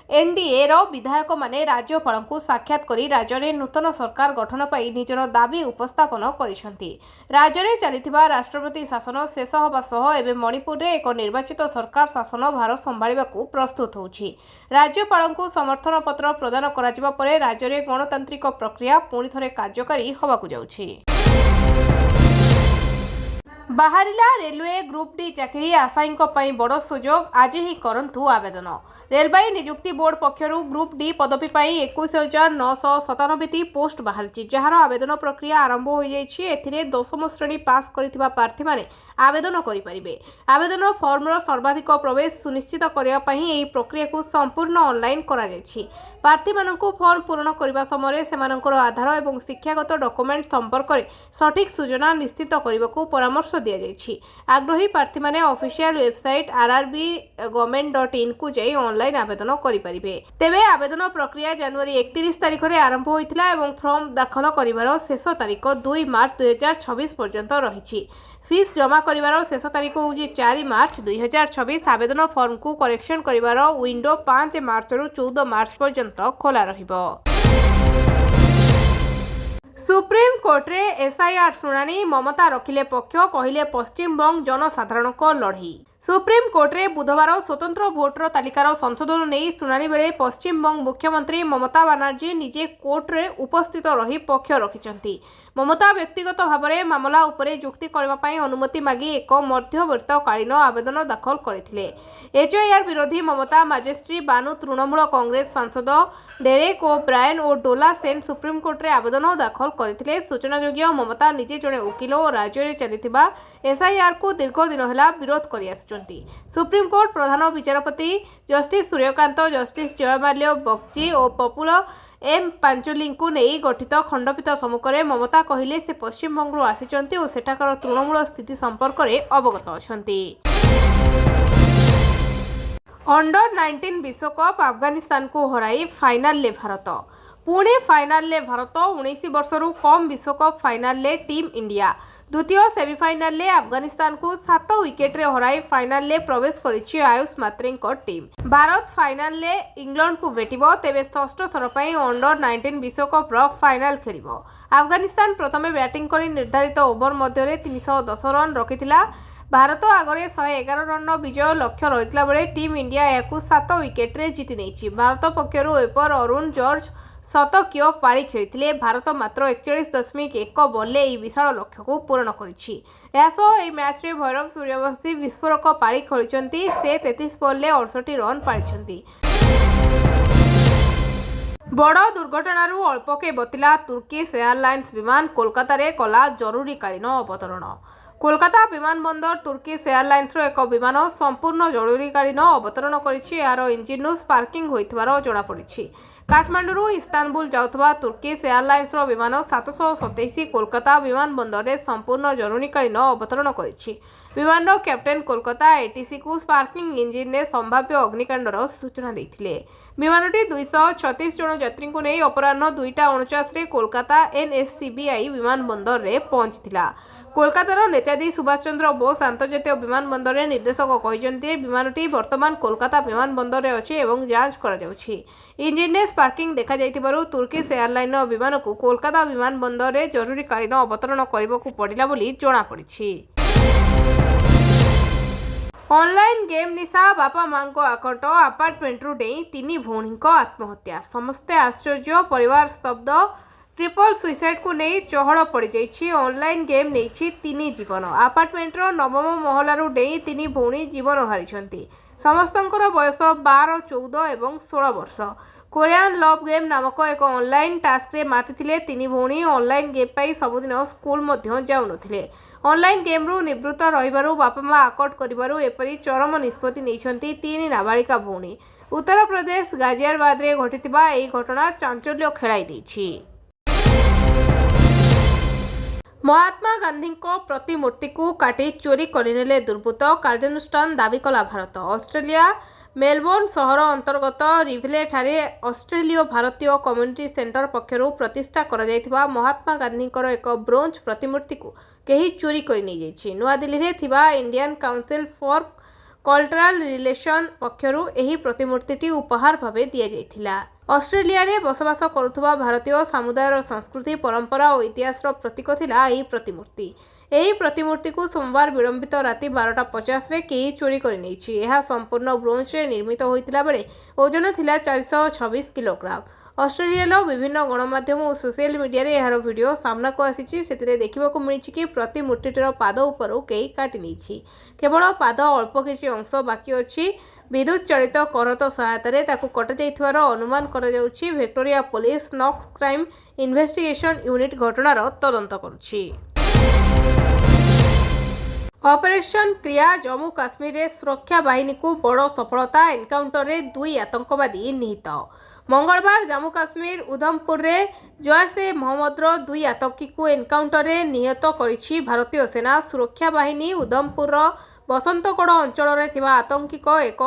एनडीए रो विधायक माने राज्यपाल को साक्षात करी राज्य में नूतन सरकार गठन पाई निजर दाबी उपस्थापन करिसंती। राज्य में चलिथिबा राष्ट्रपति शासन शेष होबा सह एबे मणिपुर रे एक निर्वाचित सरकार शासन भार संभाळिबाकू प्रस्तुत होउछि। राज्यपाल को समर्थन पत्र प्रदान कराजिबा परे राज्य में गणतांत्रिक प्रक्रिया पुणी थरे कार्यकारी होबाकू जाउछि। बाहरिला रेलवे ग्रुप डी चाकरी आशायींको पई बड़ सुजोग, आज ही करंतु आवेदन। रेलवे नियुक्ति बोर्ड पक्षरु ग्रुप डी पदवी पई 21,997 पोस्ट बाहरिछि, जहार आवेदन प्रक्रिया आरंभ हो जाइछि। एथिरे 10म श्रेणी पास करिथिबा प्रार्थी माने आवेदन करि परिबे। आवेदन फॉर्मर सर्वाधिक प्रवेश सुनिश्चित करिया पई एही प्रक्रिया को संपूर्ण ऑनलाइन करा जाइछि। ପ୍ରାର୍ଥୀମାନଙ୍କୁ ଫର୍ମ ପୂରଣ କରିବା ସମୟରେ ସେମାନଙ୍କର ଆଧାର ଏବଂ ଶିକ୍ଷାଗତ ଡକୁମେଣ୍ଟ ସମ୍ପର୍କରେ ସଠିକ୍ ସୂଚନା ନିଶ୍ଚିତ କରିବାକୁ ପରାମର୍ଶ ଦିଆଯାଇଛି। ଆଗ୍ରହୀ ପ୍ରାର୍ଥୀମାନେ ଅଫିସିଆଲ ୱେବସାଇଟ୍ rrb.government.in କୁ ଯାଇ ଅନଲାଇନ୍ ଆବେଦନ କରିପାରିବେ। ତେବେ ଆବେଦନ ପ୍ରକ୍ରିୟା ଜାନୁଆରୀ 31 ତାରିଖରେ ଆରମ୍ଭ ହୋଇଥିଲା ଏବଂ ଫର୍ମ ଦାଖଲ କରିବାର ଶେଷ ତାରିଖ 2 ମାର୍ଚ୍ଚ 2026 ପର୍ଯ୍ୟନ୍ତ ରହିଛି। ଫିସ୍ ଜମା କରିବାର ଶେଷ ତାରିଖ ହେଉଛି 4 ମାର୍ଚ୍ଚ 2026। ଆବେଦନ ଫର୍ମକୁ କରେକ୍ସନ କରିବାର ୱିଣ୍ଡୋ 5 ମାର୍ଚ୍ଚରୁ 14 ମାର୍ଚ୍ଚ ପର୍ଯ୍ୟନ୍ତ ଖୋଲା ରହିବ। ସୁପ୍ରିମକୋର୍ଟରେ ଏସ୍ଆଇଆର୍ ଶୁଣାଣି, ମମତା ରଖିଲେ ପକ୍ଷ, କହିଲେ ପଶ୍ଚିମବଙ୍ଗ ଜନସାଧାରଣଙ୍କ ଲଢ଼େଇ। ସୁପ୍ରିମକୋର୍ଟରେ ବୁଧବାର ସ୍ୱତନ୍ତ୍ର ଭୋଟର ତାଲିକାର ସଂଶୋଧନ ନେଇ ଶୁଣାଣି ବେଳେ ପଶ୍ଚିମବଙ୍ଗ ମୁଖ୍ୟମନ୍ତ୍ରୀ ମମତା ବାନାର୍ଜୀ ନିଜେ କୋର୍ଟରେ ଉପସ୍ଥିତ ରହି ପକ୍ଷ ରଖିଛନ୍ତି। ମମତା ବ୍ୟକ୍ତିଗତ ଭାବରେ ମାମଲା ଉପରେ ଯୁକ୍ତି କରିବା ପାଇଁ ଅନୁମତି ମାଗି ଏକ ମଧ୍ୟବର୍ତ୍ତୀକାଳୀନ ଆବେଦନ ଦାଖଲ କରିଥିଲେ। ଏଚ୍ଆଇଆର୍ ବିରୋଧୀ ମମତା ମାଜେଷ୍ଟ୍ରି ବାନୁ ତୃଣମୂଳ କଂଗ୍ରେସ ସାଂସଦ ଡେରେକ୍ ଓ'ବ୍ରାଏନ୍ ଓ ଡୋଲା ସେନ୍ ସୁପ୍ରିମକୋର୍ଟରେ ଆବେଦନ ଦାଖଲ କରିଥିଲେ। ସୂଚନାଯୋଗ୍ୟ, ମମତା ନିଜେ ଜଣେ ଓକିଲ ଓ ରାଜ୍ୟରେ ଚାଲିଥିବା ଏସ୍ଆଇଆର୍କୁ ଦୀର୍ଘ ଦିନ ହେଲା ବିରୋଧ କରିଆସୁଛନ୍ତି। ସୁପ୍ରିମକୋର୍ଟ ପ୍ରଧାନ ବିଚାରପତି ଜଷ୍ଟିସ୍ ସୂର୍ଯ୍ୟକାନ୍ତ, ଜଷ୍ଟିସ୍ ଜୟମାଲ୍ୟ ବଗ୍ଚି ଓ ପ୍ରଫୁଲ୍ଲ ଏମ୍ ପାଞ୍ଚୋଲିଙ୍କୁ ନେଇ ଗଠିତ ଖଣ୍ଡପୀଠ ସମ୍ମୁଖରେ ମମତା କହିଲେ ସେ ପଶ୍ଚିମବଙ୍ଗରୁ ଆସିଛନ୍ତି ଓ ସେଠାକାର ତୃଣମୂଳ ସ୍ଥିତି ସମ୍ପର୍କରେ ଅବଗତ ଅଛନ୍ତି। ଅଣ୍ଡର-19 ବିଶ୍ୱକପ୍ ଆଫଗାନିସ୍ତାନକୁ ହରାଇ ଫାଇନାଲରେ ଭାରତ। ପୁଣି ଫାଇନାଲରେ ଭାରତ। 19 ବର୍ଷରୁ କମ୍ ବିଶ୍ୱକପ୍ ଫାଇନାଲରେ ଟିମ୍ ଇଣ୍ଡିଆ। ଦ୍ୱିତୀୟ ସେମିଫାଇନାଲରେ ଆଫଗାନିସ୍ତାନକୁ 7 ୱିକେଟରେ ହରାଇ ଫାଇନାଲରେ ପ୍ରବେଶ କରିଛି ଆୟୁଷ ମାତ୍ରେଙ୍କ ଟିମ୍। ଭାରତ ଫାଇନାଲରେ ଇଂଲଣ୍ଡକୁ ଭେଟିବ। ତେବେ ଷଷ୍ଠ ଥର ପାଇଁ ଅଣ୍ଡର-19 ବିଶ୍ୱକପ୍ର ଫାଇନାଲ ଖେଳିବ। ଆଫଗାନିସ୍ତାନ ପ୍ରଥମେ ବ୍ୟାଟିଂ କରି ନିର୍ଦ୍ଧାରିତ ଓଭର ମଧ୍ୟରେ 310 ରନ୍ ରଖିଥିଲା। ଭାରତ ଆଗରେ 111 ରନ୍ର ବିଜୟ ଲକ୍ଷ୍ୟ ରହିଥିଲା ବେଳେ ଟିମ୍ ଇଣ୍ଡିଆ ଏହାକୁ 7 ୱିକେଟରେ ଜିତି ନେଇଛି। ଭାରତ ପକ୍ଷରୁ ୱେବର ଅରୁଣ ଜର୍ଜ ଶତକୀୟ ପାଳି ଖେଳିଥିଲେ। ଭାରତ ମାତ୍ର 41.1 ବଲ୍ରେ ଏହି ବିଶାଳ ଲକ୍ଷ୍ୟକୁ ପୂରଣ କରିଛି। ଏହାସହ ଏହି ମ୍ୟାଚ୍ରେ ଭୈରବ ସୂର୍ଯ୍ୟବଂଶୀ ବିସ୍ଫୋରକ ପାଳି ଖେଳିଛନ୍ତି। ସେ 33 ବଲ୍ରେ 68 ରନ୍ ପାଳିଛନ୍ତି। ବଡ଼ ଦୁର୍ଘଟଣାରୁ ଅଳ୍ପକେ ବର୍ତ୍ତିଲା ତୁର୍କିଶ ଏୟାରଲାଇନ୍ସ ବିମାନ, କୋଲକାତାରେ କଲା ଜରୁରୀକାଳୀନ ଅବତରଣ। କୋଲକାତା ବିମାନବନ୍ଦର ତୁର୍କିଶ ଏୟାରଲାଇନ୍ସର ଏକ ବିମାନ ସମ୍ପୂର୍ଣ୍ଣ ଜରୁରୀକାଳୀନ ଅବତରଣ କରିଛି। ଏହାର ଇଞ୍ଜିନ୍ରୁ ସ୍ପାର୍କିଂ ହୋଇଥିବାର ଜଣାପଡ଼ିଛି। କାଠମାଣ୍ଡୁରୁ ଇସ୍ତାନବୁଲ ଯାଉଥିବା ତୁର୍କିଶ ଏୟାରଲାଇନ୍ସର ବିମାନ 727 କୋଲକାତା ବିମାନବନ୍ଦରରେ ସମ୍ପୂର୍ଣ୍ଣ ଜରୁରୀକାଳୀନ ଅବତରଣ କରିଛି। ବିମାନର କ୍ୟାପ୍ଟେନ୍ କୋଲକାତା ଏଟିସିକୁ ସ୍ପାର୍କିଂ ଇଞ୍ଜିନ୍ରେ ସମ୍ଭାବ୍ୟ ଅଗ୍ନିକାଣ୍ଡର ସୂଚନା ଦେଇଥିଲେ। ବିମାନଟି 236 ଜଣ ଯାତ୍ରୀଙ୍କୁ ନେଇ ଅପରାହ୍ନ 2ଟା 49ରେ କୋଲକାତା ଏନ୍ଏସ୍ସିବିଆଇ ବିମାନବନ୍ଦରରେ ପହଞ୍ଚିଥିଲା। କୋଲକାତାର ନେତାଜୀ ସୁଭାଷ ଚନ୍ଦ୍ର ବୋଷ ଆନ୍ତର୍ଜାତୀୟ ବିମାନବନ୍ଦରରେ ନିର୍ଦ୍ଦେଶକ କହିଛନ୍ତି ବିମାନଟି ବର୍ତ୍ତମାନ କୋଲକାତା ବିମାନବନ୍ଦରରେ ଅଛି ଏବଂ ଯାଞ୍ଚ କରାଯାଉଛି। ଇଞ୍ଜିନ୍ରେ ସ୍ପାର୍କିଂ ଦେଖାଯାଇଥିବାରୁ ତୁର୍କିଶ ଏୟାରଲାଇନ୍ସର ବିମାନକୁ କୋଲକାତା ବିମାନବନ୍ଦରରେ ଜରୁରୀକାଳୀନ ଅବତରଣ କରିବାକୁ ପଡ଼ିଲା ବୋଲି ଜଣାପଡ଼ିଛି। ଅନଲାଇନ୍ ଗେମ୍ ନିଶା, ବାପା ମାଙ୍କ ଆକଟ, ଆପାର୍ଟମେଣ୍ଟରୁ ଡେଇଁ 3 ଭଉଣୀଙ୍କ ଆତ୍ମହତ୍ୟା। ସମସ୍ତେ ଆଶ୍ଚର୍ଯ୍ୟ, ପରିବାର ସ୍ତବ୍ଧ। ଟ୍ରିପଲ ସୁଇସାଇଡ୍କୁ ନେଇ ଚହଳ ପଡ଼ିଯାଇଛି। ଅନଲାଇନ୍ ଗେମ୍ ନେଇଛି 3 ଜୀବନ। ଆପାର୍ଟମେଣ୍ଟର 9ମ ମହଲାରୁ ଡେଇଁ 3 ଭଉଣୀ ଜୀବନ ହାରିଛନ୍ତି। ସମସ୍ତଙ୍କର ବୟସ 12, 14 ଏବଂ 16 ବର୍ଷ। କୋରିଆନ୍ ଲଭ୍ ଗେମ୍ ନାମକ ଏକ ଅନଲାଇନ୍ ଟାସ୍କରେ ମାତିଥିଲେ 3 ଭଉଣୀ। ଅନଲାଇନ୍ ଗେମ୍ ପାଇଁ ସବୁଦିନ ସ୍କୁଲ ମଧ୍ୟ ଯାଉନଥିଲେ। ଅନଲାଇନ୍ ଗେମ୍ରୁ ନିବୃତ୍ତ ରହିବାରୁ ବାପା ମା ଆକଟ କରିବାରୁ ଏପରି ଚରମ ନିଷ୍ପତ୍ତି ନେଇଛନ୍ତି 3 ନାବାଳିକା ଭଉଣୀ। ଉତ୍ତରପ୍ରଦେଶ ଗାଜିଆବାଦରେ ଘଟିଥିବା ଏହି ଘଟଣା ଚାଞ୍ଚଲ୍ୟ ଖେଳାଇ ଦେଇଛି। ମହାତ୍ମା ଗାନ୍ଧୀଙ୍କ ପ୍ରତିମୂର୍ତ୍ତିକୁ କାଟି ଚୋରି କରିନେଲେ ଦୁର୍ବୃତ୍ତ, କାର୍ଯ୍ୟାନୁଷ୍ଠାନ ଦାବି କଲା ଭାରତ। ଅଷ୍ଟ୍ରେଲିଆ ମେଲବୋର୍ଣ୍ଣ ସହର ଅନ୍ତର୍ଗତ ରିଭଲେଠାରେ ଅଷ୍ଟ୍ରେଲୀୟ ଭାରତୀୟ କମ୍ୟୁନିଟି ସେଣ୍ଟର ପକ୍ଷରୁ ପ୍ରତିଷ୍ଠା କରାଯାଇଥିବା ମହାତ୍ମା ଗାନ୍ଧୀଙ୍କର ଏକ ବ୍ରୋଞ୍ଜ ପ୍ରତିମୂର୍ତ୍ତିକୁ କେହି ଚୋରି କରି ନେଇଯାଇଛି। ନୂଆଦିଲ୍ଲୀରେ ଥିବା Indian council for cultural relation ପକ୍ଷରୁ ଏହି ପ୍ରତିମୂର୍ତ୍ତିଟି ଉପହାର ଭାବେ ଦିଆଯାଇଥିଲା। ଅଷ୍ଟ୍ରେଲିଆରେ ବସବାସ କରୁଥିବା ଭାରତୀୟ ସମୁଦାୟର ସଂସ୍କୃତି, ପରମ୍ପରା ଓ ଇତିହାସର ପ୍ରତୀକ ଥିଲା ଏହି ପ୍ରତିମୂର୍ତ୍ତି। ଏହି ପ୍ରତିମୂର୍ତ୍ତିକୁ ସୋମବାର ବିଳମ୍ବିତ ରାତି 12:50ରେ କେହି ଚୋରି କରି ନେଇଛି। ଏହା ସମ୍ପୂର୍ଣ୍ଣ ବ୍ରୋଞ୍ଜରେ ନିର୍ମିତ ହୋଇଥିଲା ବେଳେ ଓଜନ ଥିଲା 426 କିଲୋଗ୍ରାମ। ଅଷ୍ଟ୍ରେଲିଆର ବିଭିନ୍ନ ଗଣମାଧ୍ୟମ ଓ ସୋସିଆଲ ମିଡିଆରେ ଏହାର ଭିଡ଼ିଓ ସାମ୍ନାକୁ ଆସିଛି। ସେଥିରେ ଦେଖିବାକୁ ମିଳିଛି କି ପ୍ରତିମୂର୍ତ୍ତିଟିର ପାଦ ଉପରୁ କେହି କାଟି ନେଇଛି। କେବଳ ପାଦ ଅଳ୍ପ କିଛି ଅଂଶ ବାକି ଅଛି। ବିଦ୍ୟୁତ ଚାଳିତ କରତ ସହାୟତାରେ ତାକୁ କଟାଯାଇଥିବାର ଅନୁମାନ କରାଯାଉଛି। Victoria police Knox crime investigation unit ଘଟଣାର ତଦନ୍ତ କରୁଛି। ଅପରେସନ୍ କ୍ରିୟା ଜମ୍ମୁ କାଶ୍ମୀରରେ ସୁରକ୍ଷା ବାହିନୀକୁ ବଡ଼ ସଫଳତା। ଏନ୍କାଉଣ୍ଟରରେ 2 ଆତଙ୍କବାଦୀ ନିହତ। मंगलवार जम्मू काश्मीर उधमपुर रे जैशे मोहम्मदर 2 आतंकी को एनकाउंटर रे निहत करिछि भारतीय सेना। सुरक्षा बाहिनी उधमपुर बसंतगढ़ अंचल रे थिबा आतंकिक एक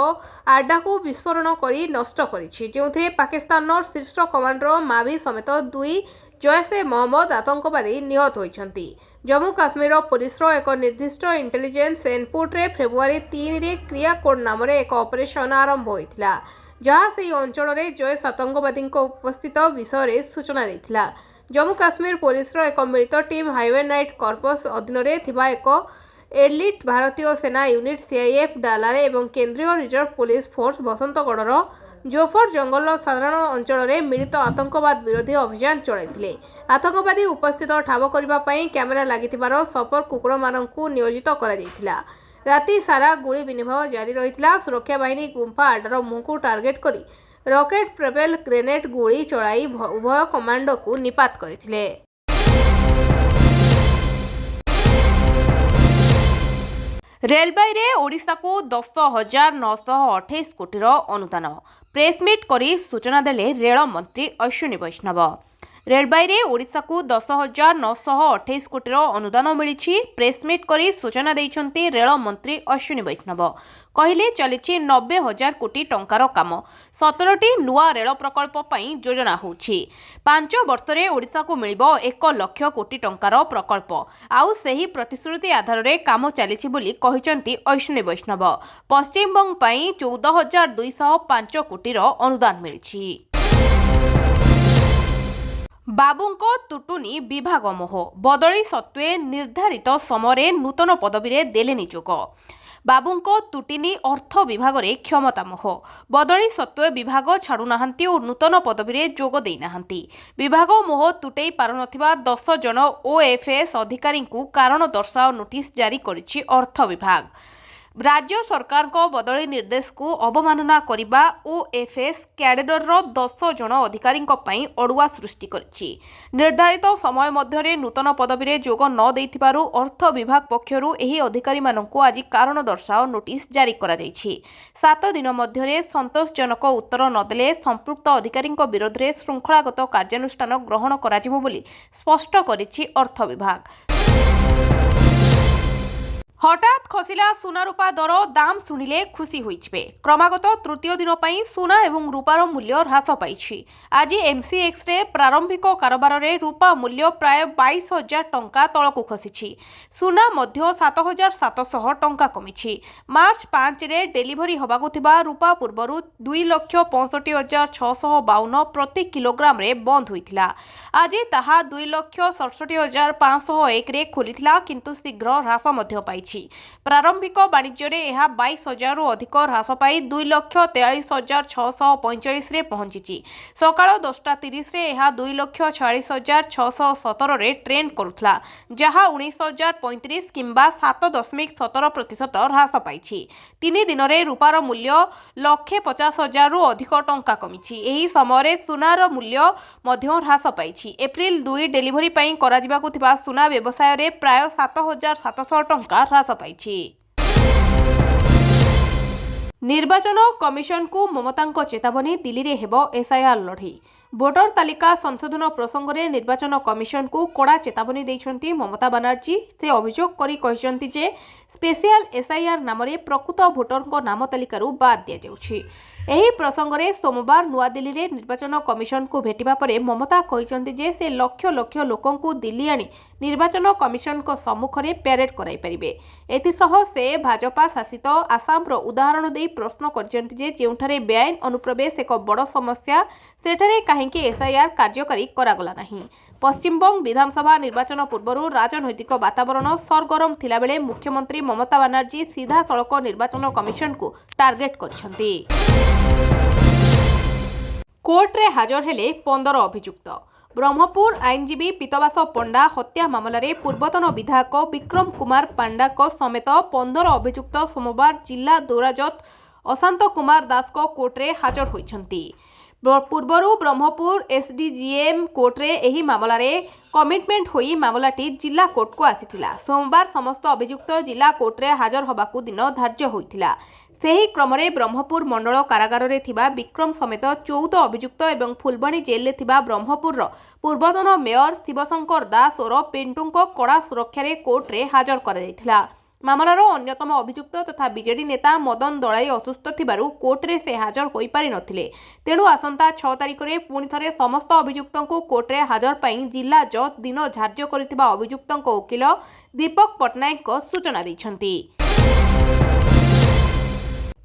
आड्डा को विस्फोरण करी नष्ट करिछि, जेउथिरे पाकिस्तान शीर्ष कमांडर मावी समेत 2 जैशे मोहम्मद आतंकवादी निहत होइछन्ति। जम्मू काश्मीर पुलिस एक निर्दिष्ट इंटेलिजेंस इनपुट रे फेब्रुआरी 3 रे क्रिया कोड नाम रे एक ऑपरेशन आरंभ होइथिला, जहाँ से अंचल रे जैश आतंकवादी उपस्थित विषय सूचना देथिला। जम्मू काश्मीर पुलिस एक मिलित टीम हाईवे नाइट कॉर्पस अधीन रे थिबा एक एलिट भारतीय सेना यूनिट सीआईएफ डालारे एवं केंद्रीय रिजर्व पुलिस फोर्स बसंतगढ़ जोफर जंगल साधारण अंचल रे मिलित आतंकवाद विरोधी अभियान चलाइथिले। आतंकवादी उपस्थित ठाब करबा पई कैमेरा लागिथिबार सपर कुकुर माननकु नियोजित करा जायथिला। राति सारा गुली विनिमय जारी रहिथिला। सुरक्षा बाहिनी गुंफा आडार मुह को टार्गेट करी रॉकेट प्रेपेल ग्रेनेड गुली चलाई उभय कमांडो को निपात करथिले। रेलवे रे ओडिशा को 10,928 कोटीर अनुदान प्रेसमिट करी सूचना देले रेल मंत्री अश्विनी वैष्णव। रेलवे रे ओडिशा को 10,928 कोटीर अनुदान मिली प्रेसमिट करी सूचना देइछन्ती रेल मंत्री अश्विनी वैष्णव। कहले चलिछि 90,000 कोटी टंकार काम, 17टी नुआ रेल प्रकल्प पई योजना होछि। 5 वर्षरे ओडिशा को मिलिबो 1 लाख कोटी टंकार प्रकल्प, आउ सेही प्रतिश्रुति आधार रे काम चलिछि बोली कहिसन्ती अश्विनी वैष्णव। पश्चिम बंग पई 14,205 कोटीर अनुदान मिलिछि। बाबूंको तुटुनी विभाग मोह बदली सत्वे निर्धारित समय नूतन पदवी रे देले नियोग। बाबूंको तुटिनी अर्थ विभाग रे क्षमता मोह बदली सत्वे विभाग छाड़ू नाहांती और नूतन पदवी रे जोग देई नाहांती। विभाग मोह तुटेई पारनथिबा 10 जन ओएफएस अधिकारी को कारण दर्शाओ नोटिस जारी करिछि अर्थ विभाग। राज्य सरकार को बदली निर्देश को अवमानना करिबा ओएफएस कैडेर 10 जन अधिकारी अड़ुआ सृष्टि करिछि। निर्धारित समय मध्य नूतन पदवी रे जोग न देइथिबारु अर्थ विभाग पक्षरु एही अधिकारी माननकु आज कारण दर्शाओ नोटिस जारी करा जाइछि। 7 दिन मध्य संतोषजनक उत्तर नदेले संपृक्त अधिकारी विरोध में श्रृंखलागत कार्यानुष्ठान ग्रहण कराजिबो बोली स्पष्ट करिछि अर्थ विभाग। हठात खसिला सुना रूपा दर दाम शुणिले खुशी होइछबे। क्रमागत तृतीय दिन पई सुना एवं रूपार मूल्य ह्रास पाइछि। आज एमसीएक्स रे प्रारंभिक कारोबार रे रूपा मूल्य प्राय 22,000 टंका तळकु खसिछि। सुना मध्य 7,700 टंका कमिछि। मार्च 5 रे डेलीवरी होबाकु थिबा रूपा पूर्वरु 2,65,652 प्रति किलोग्राम रे बंद होइथिला। आज ताहा 2,67,501 रे खोलिथिला, किंतु शीघ्र ह्रास मध्य पाइछि। प्रारंभिक वाणिज्य रे यह 22,000 रु अधिक ह्रास पाई 2,43,645 रे पहुंची। सकाळ 10:30 रे यह 2,46,617 रे ट्रेंड करुथला, जहा 19,035 किंबा 7.17% ह्रास पाइछि। 3 दिन रे रूपार मूल्य 1,50,000 रु अधिक टंका कमिछि। एही समय सुनार मूल्य मध्य ह्रास पाइछि। एप्रिल 2 डेलीवरी पई कराजिबाकु थिबा सुना व्यवसाय रे प्राय 7,700 टंका ह्रास पाइछि। निर्वाचन कमिशन को ममतांको चेतावनी, दिल्ली रे हेबो एसआईआर लढई। भोटर तालिका संशोधन प्रसंग में निर्वाचन कमिशन को कड़ा चेतावनी देइछन्ती ममता बनर्जी। से अभियोग करी कहिसन्ती जे स्पेशल एसआईआर नाम रे प्रकृत भोटर को नाम तालिकारु बाद दिया जाउछि। एही प्रसंग में सोमवार नुआ दिल्ली रे निर्वाचन कमिशन को भेटिबा परे ममता कहिसन्ती जे से लक्ष लक्ष लोकों को दिल्ली आनी निर्वाचन कमिशन को सम्मुख रे पैरेड कराई परिबे। एतिसह से भाजपा शासित आसाम रो उदाहरण देई प्रश्न करिसन्ती जे जेउठारे बेआईन अनुप्रवेश एक बड़ समस्या, सेठारे काहेकि एसआईआर कार्यकारी करागला नाही। पश्चिम बंग विधानसभा निर्वाचन पूर्व राजनैतिक वातावरण सरगरम थिला बेले मुख्यमंत्री ममता बनर्जी सीधा सड़क निर्वाचन कमिशन को टार्गेट करिसन्ती। कोर्ट रे हाजर हेले 15 अभियुक्त। ब्रह्मपुर आईनजीवी पीतवास पंडा हत्या मामला रे पूर्वतन विधायक विक्रम कुमार पांडा को समेत 15 अभियुक्त सोमवार जिला दौराजत अशांत कुमार दास को कोर्ट रे हाजर होइछन्ती। पूर्वरु ब्रह्मपुर एसडीजीएम कोर्ट रे एही मामला रे कमिटमेंट होई मामलाटी जिला कोर्ट को आसीथिला। सोमवार समस्त अभियुक्त जिला कोर्ट रे हाजर होबाकू दिन धार्य होइथिला। ସେହି କ୍ରମରେ ବ୍ରହ୍ମପୁର ମଣ୍ଡଳ କାରାଗାରରେ ଥିବା ବିକ୍ରମ ସମେତ 14 ଅଭିଯୁକ୍ତ ଏବଂ ଫୁଲବାଣୀ ଜେଲରେ ଥିବା ବ୍ରହ୍ମପୁରର ପୂର୍ବତନ ମେୟର ଶିବଶଙ୍କର ଦାସ ଓରଫ ପିଣ୍ଟୁଙ୍କ କଡ଼ା ସୁରକ୍ଷାରେ କୋର୍ଟରେ ହାଜର କରାଯାଇଥିଲା। ମାମଲାର ଅନ୍ୟତମ ଅଭିଯୁକ୍ତ ତଥା ବିଜେଡି ନେତା ମଦନ ଦଳାଇ ଅସୁସ୍ଥ ଥିବାରୁ କୋର୍ଟରେ ସେ ହାଜର ହୋଇପାରିନଥିଲେ। ତେଣୁ ଆସନ୍ତା 6 ତାରିଖରେ ପୁଣି ଥରେ ସମସ୍ତ ଅଭିଯୁକ୍ତଙ୍କୁ କୋର୍ଟରେ ହାଜର ପାଇଁ ଜିଲ୍ଲା ଜଜ୍ ଦିନ ଧାର୍ଯ୍ୟ କରିଥିବା ଅଭିଯୁକ୍ତଙ୍କ ଓକିଲ ଦୀପକ ପଟ୍ଟନାୟକ ସୂଚନା ଦେଇଛନ୍ତି।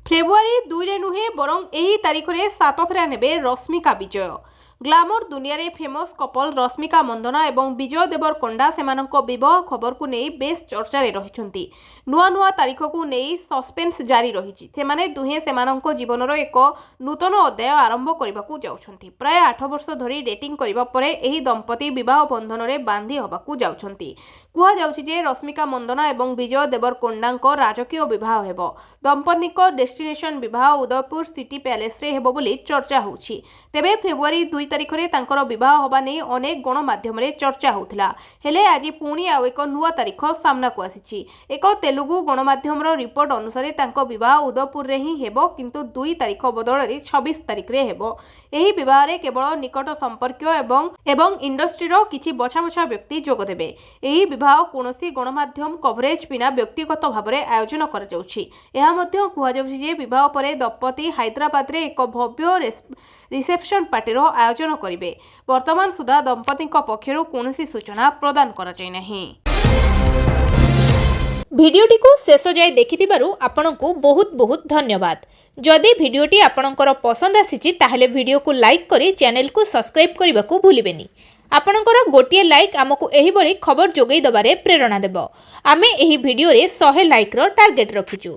ଫେବୃଆରୀ 2ରେ ନୁହେଁ ବରଂ ଏହି ତାରିଖରେ ସାତଫେରା ନେବେ ରଶ୍ମିକା ବିଜୟ। ଗ୍ଲାମର ଦୁନିଆରେ ଫେମସ୍ କପଲ ରଶ୍ମିକା ମନ୍ଦନା ଏବଂ ବିଜୟ ଦେବରକୋଣ୍ଡା ସେମାନଙ୍କ ବିବାହ ଖବରକୁ ନେଇ ବେଶ୍ ଚର୍ଚ୍ଚାରେ ରହିଛନ୍ତି। ନୂଆ ନୂଆ ତାରିଖକୁ ନେଇ ସସ୍ପେନ୍ସ ଜାରି ରହିଛି। ସେମାନେ ଦୁହେଁ ସେମାନଙ୍କ ଜୀବନର ଏକ ନୂତନ ଅଧ୍ୟାୟ ଆରମ୍ଭ କରିବାକୁ ଯାଉଛନ୍ତି। ପ୍ରାୟ 8 ବର୍ଷ ଧରି ଡେଟିଂ କରିବା ପରେ ଏହି ଦମ୍ପତି ବିବାହ ବନ୍ଧନରେ ବାନ୍ଧି ହେବାକୁ ଯାଉଛନ୍ତି। କୁହାଯାଉଛି ଯେ ରଶ୍ମିକା ମନ୍ଦନା ଏବଂ ବିଜୟ ଦେବରକୋଣ୍ଡାଙ୍କ ରାଜକୀୟ ବିବାହ ହେବ। ଦମ୍ପତିଙ୍କ ଡେଷ୍ଟିନେସନ ବିବାହ ଉଦୟପୁର ସିଟି ପ୍ୟାଲେସରେ ହେବ ବୋଲି ଚର୍ଚ୍ଚା ହେଉଛି। ତେବେ ଫେବୃଆରୀ 2 ତାରିଖରେ ତାଙ୍କର ବିବାହ ହେବା ନେଇ ଅନେକ ଗଣମାଧ୍ୟମରେ ଚର୍ଚ୍ଚା ହେଉଥିଲା। ହେଲେ ଆଜି ପୁଣି ଆଉ ଏକ ନୂଆ ତାରିଖ ସାମ୍ନାକୁ ଆସିଛି। ଏକ ତେଲୁଗୁ ଗଣମାଧ୍ୟମର ରିପୋର୍ଟ ଅନୁସାରେ ତାଙ୍କ ବିବାହ ଉଦୟପୁରରେ ହିଁ ହେବ, କିନ୍ତୁ 2 ତାରିଖ ବଦଳରେ 26 ତାରିଖରେ ହେବ। ଏହି ବିବାହରେ କେବଳ ନିକଟ ସମ୍ପର୍କୀୟ ଏବଂ ଇଣ୍ଡଷ୍ଟ୍ରିର କିଛି ବଛା ବଛା ବ୍ୟକ୍ତି ଯୋଗଦେବେ। ଏହି ବିବାହ କୌଣସି ଗଣମାଧ୍ୟମ କଭରେଜ ବିନା ବ୍ୟକ୍ତିଗତ ଭାବରେ ଆୟୋଜନ କରାଯାଉଛି। ଏହା ମଧ୍ୟ କୁହାଯାଉଛି ଯେ ବିବାହ ପରେ ଦମ୍ପତି ହାଇଦ୍ରାବାଦରେ ଏକ ଭବ୍ୟ ରିସେପସନ ପାର୍ଟିର ଆୟୋଜନ କରିବେ। ବର୍ତ୍ତମାନ ସୁଦ୍ଧା ଦମ୍ପତିଙ୍କ ପକ୍ଷରୁ କୌଣସି ସୂଚନା ପ୍ରଦାନ କରାଯାଇନାହିଁ। ভিডিওটিକୁ ଶେଷ ଯାଏ ଦେଖିଥିବାରୁ ଆପଣଙ୍କୁ ବହୁତ ବହୁତ ଧନ୍ୟବାଦ। ଯଦି ଭିଡ଼ିଓଟି ଆପଣଙ୍କର ପସନ୍ଦ ଆସିଛି ତାହେଲେ ଭିଡ଼ିଓକୁ ଲାଇକ୍ କରି ଚ୍ୟାନେଲକୁ ସବସ୍କ୍ରାଇବ୍ କରିବାକୁ ଭୁଲିବେନି। ଆପଣଙ୍କର ଗୋଟିଏ ଲାଇକ୍ ଆମକୁ ଏହିଭଳି ଖବର ଯୋଗାଇ ଦେବାରେ ପ୍ରେରଣା ଦେବ। ଆମେ ଏହି ଭିଡ଼ିଓରେ 100 ଲାଇକ୍ର ଟାର୍ଗେଟ୍ ରଖିଛୁ।